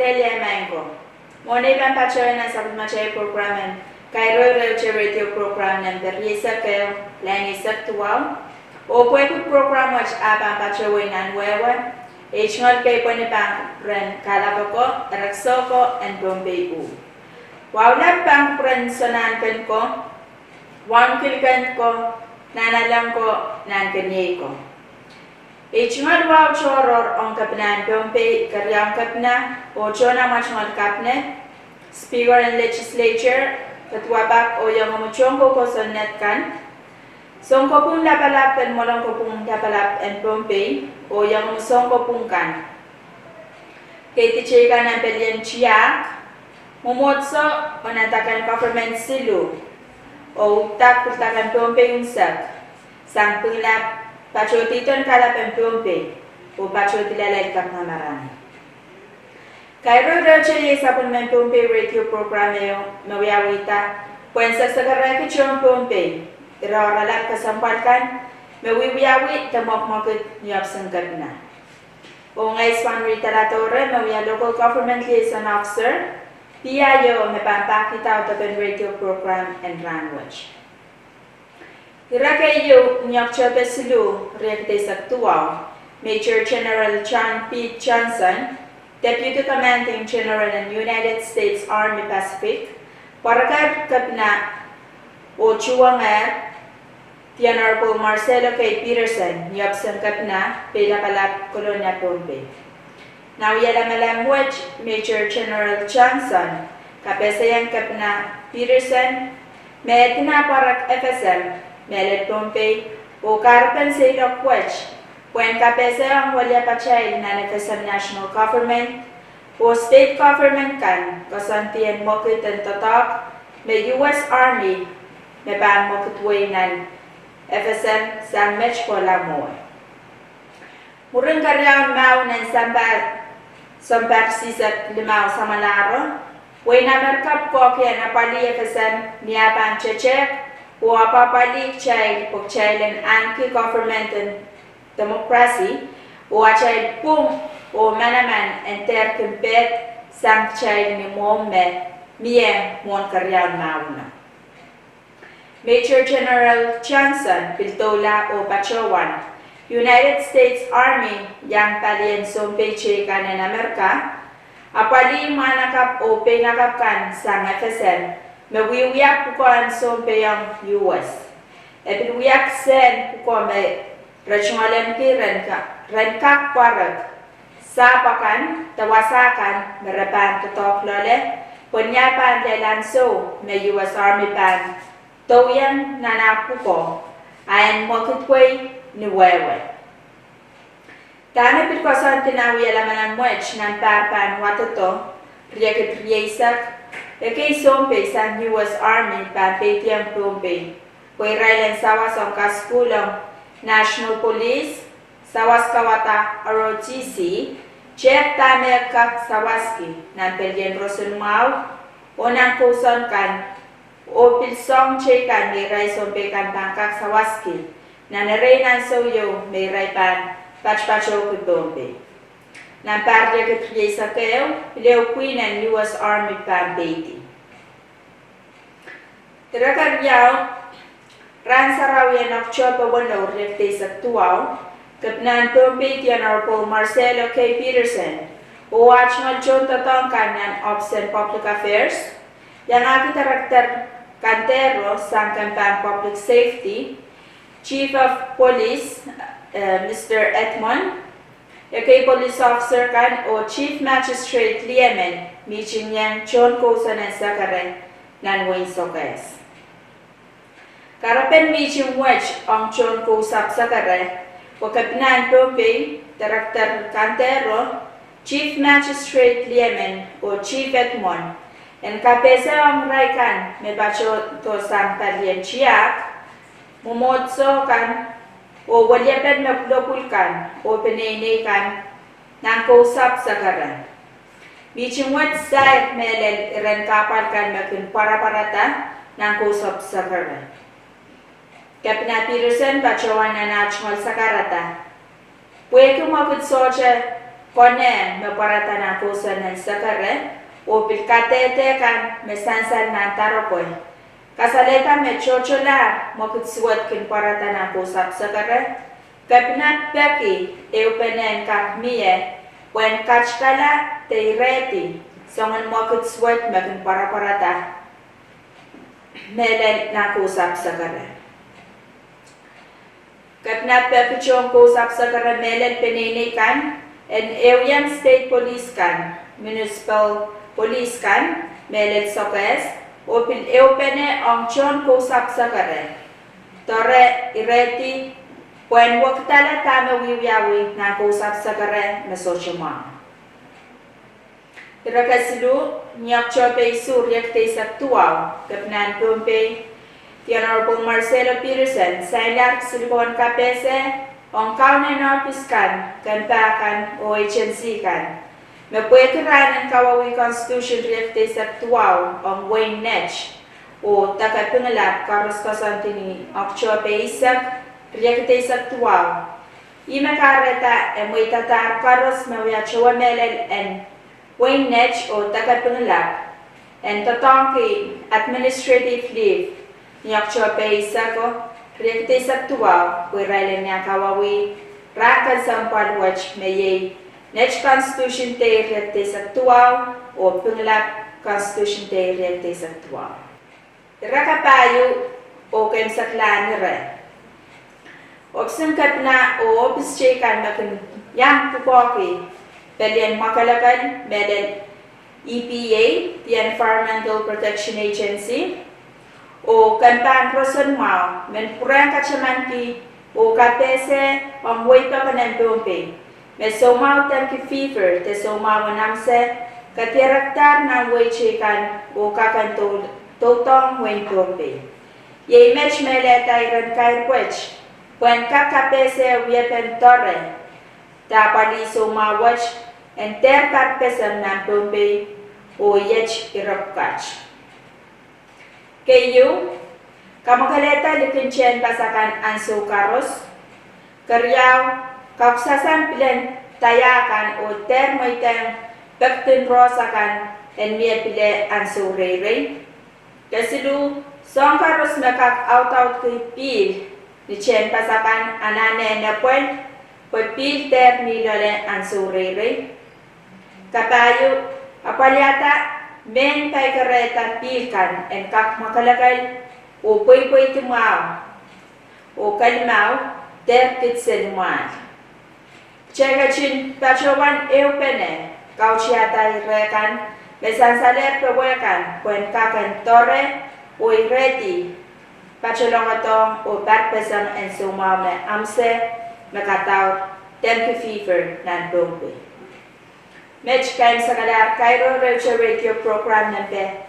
Australia Mango. Mone ban pachoy na sa machay program kay radio program ng berisa kayo lani saktuaw. O pwede program watch aban pachoy nan wewe. Echngol kay pwede bang ren kalabako, raksoko, and Bombay U. Wawlan bang ren sonan ko, wan kilkan ko, nanalang ko, nan kanye ko. Echngol waw choror on kapnan Bombay karyang kapna, o chona machngol kapne, Speaker and Legislature, katwabak o yung umuchongko ko sonnet kan, songko pung lapalap and molong ko pung lapalap and Bombay, o yung umusongko pung kan. Kaya tichika ng pelyan chiyak, mumotso o natakan government silu, o utak putakan Bombay unsak, sang pulap, pachotiton kalap and Bombay, o pachotilalay kap na marami. Kaya roche sa punmen Bombay radio program yung mawiyawita, puwensa sa karaki chong Bombay, iraralap kasampalkan, mawiwiyawi tamok-mokit niyap sangkat na. O ngay swan ritaratore, mawiya local government liaison officer, PIO mapampakita o tapen radio program and language. Irakayo niyap chope silu, reakte sa tuwaw, Major General John P. Johnson, Deputy Commanding General in United States Army Pacific, Parakar Kapna o Chuangar, the Honorable Marcelo K. Peterson, Yopsan Kapna, Pelakalap, Colonia Bombay. Now Yalamalamwach, Major General Johnson, Kapesayan Kapna, Peterson, Medina Parak FSM, Melet Bombay, o Karpan Sailok Wach, when Kapesayang Walya Pachay na FSM National Government, o State Government kan, kasantiyan mokit and tatak, may US Army, may bang mokitway ng FSM sang Mechkola mo. Murang karyaw mau ng sambar sisak limaw sa Manaro, way na merkap ko kaya napali FSM niyapan chechek, o apapalik chay pagchaylan anki government and democracy, o achay pung o manaman enter kimpet sang chay ni momme miyem mon karyaw mauna. Major General Johnson, Piltola o Pachowan, United States Army, yang palien sompeche kanan Amerika, apali manakap o penakapkan sang FSM, mawiwiyak pukuan sompeyang US. Epiwiyak sen pukuan may rasyonalen ki renkak parag, sapakan, tawasakan, merapan tutok lole, punyapan lelanso, may US Army pan, Toyan nanapuko, ayan mokitway ni wewe. Tane pitkosan tinawi alaman ang mwech ng parpan watoto, riyakit riyasak, kay sompe sa US Army pan Petiang Bombay, kay Rylan sawas ang kaskulong National Police, sawas kawata ROTC, Chef Tamer Kak Sawaski, ng Pelyan Rosenmau, o ng kuson kan, o pilsong chekan may ray sompe kan bangkak Sawaski, na narenan soyo may ray pan pachpacho ku Bombay. Ng parya katriye sa kayo, Leo Queen and US Army pan Beatty. Tirakaryaw, Ransarawian of Chopa Wano rekte sa tuwaw, Kapnan Bombay the Honorable Marcelo K. Peterson, o watch ng John Tatongkan ng Ops and Public Affairs, yang aking karakter Cantero sa Campaign Public Safety, Chief of Police, Mr. Edmond, kay Police Officer kan o Chief Magistrate Liemen, meeting niyang John Kosa ng Sakaren ng Wayne Sokes. Karapen meeting watch ang John Kosa Sakaren, o Kapnan Bombay, Director Cantero, Chief Magistrate Liemen o Chief Edmond, en kapesa ang raikan may bacho to sang talien chiak, mumotso kan, o walyapen maplopulkan, o penene kan, nang kausap sa karan. Biching website melel iran kapal kan makin para-parata, nang kausap sa karan. Kapna Peterson bachawan na national sa karata. Pwede kumapit socha kone me parata na posa na sakare o pilkatete kan me sansal na tarokoy. Kasaleta me chochola mo kutsuat kin parata na posa sakare. Kapinat peki eupenen kak mie wen kachkala te reti songan mo kutsuat me kin parata melen na posa sakare. Kapinat peki chong posa sakare melen penene kan en Euyam State Police kan, Municipal Police kan, melet sokes, opil eupene ang chon ko sakare. Tore ireti, puen waktala tama wiwiawi na ko sakare mesochoma. Irakasilu, nyak chope suryak te saktuaw, kapnan pumpe, the Honorable Marcelo Peterson, Sailar Silicon Kapese, ang kaunan office kan o agency kan. Mapwetiran ang Kawawi Constitution Riyakte Saktuaw ang Wayne Netch o takapingalap karos kasantini Okcho Peisak Riyakte Saktuaw. Ima kareta may tatar karos mawiachawa melel en Wayne Netch o takapingalap en tatongki administrative leave ni Okcho Peisak o Riyakte Saktuaw, kuirailan niya Kawawi, rakan sampal watch mayay, Netch Constitution te Riyakte Saktuaw, o Pinglap Constitution te Riyakte Saktuaw. Rakapayo, o kem saklan re. Oksangkat na o opis chekan makin yang pupoki, pelian makalakan, medel EPA, the Environmental Protection Agency, o kanpan proson mau men purang kachamanti o kapese ang way pa kanan pumpe me so mau tan ki fever te so mau namse katiraktar na way chikan o kakan totong wen pumpe ye match mele tayran kay kwech when kakapese wiepen torre tapali so mau watch and ter kapesam nan pumpe o yech irapkach. Kayo, kamakaleta likinchen pasakan anso karos, karyaw, kaksasan pilen tayakan o termoiteng pektin rosakan en miya pile anso rey. Kasilu, song karos makak out kay pil, ni chen pasakan anane na pwel, pil ter milole anso rey. Kapayo, apalyata, men kay kareta pilkan en kak makalagay o poy timaw o kalimaw ter kitselman. Chegachin pachawan eupene kauchiata irekan besan saler pewekan kwen kakan torre o ireti pachalongatong o patpesang en sumaw na amse makataw tempi fever nan bumbi. Match kain sa kadar Cairo Radio Program nampe.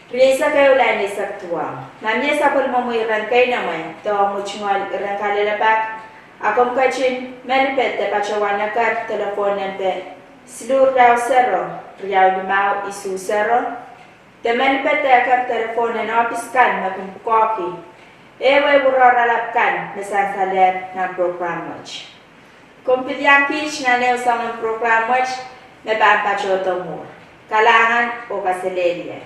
Risa kayo lani saktuang. Namnya sa pulmamuiran kay naman, to muchungal iran kalalapak. Akom kachin melipet te pachawana kar telefon nampe. Slur daw sero, riyaw limaw isu sero. Te melipet te kar telefon na office kan magumpukoki. Ewe buroralapkan mesan saler na program watch. Kumpilyan pitch na neo sa program watch na pampachoto mo, kalangan o kasilelya.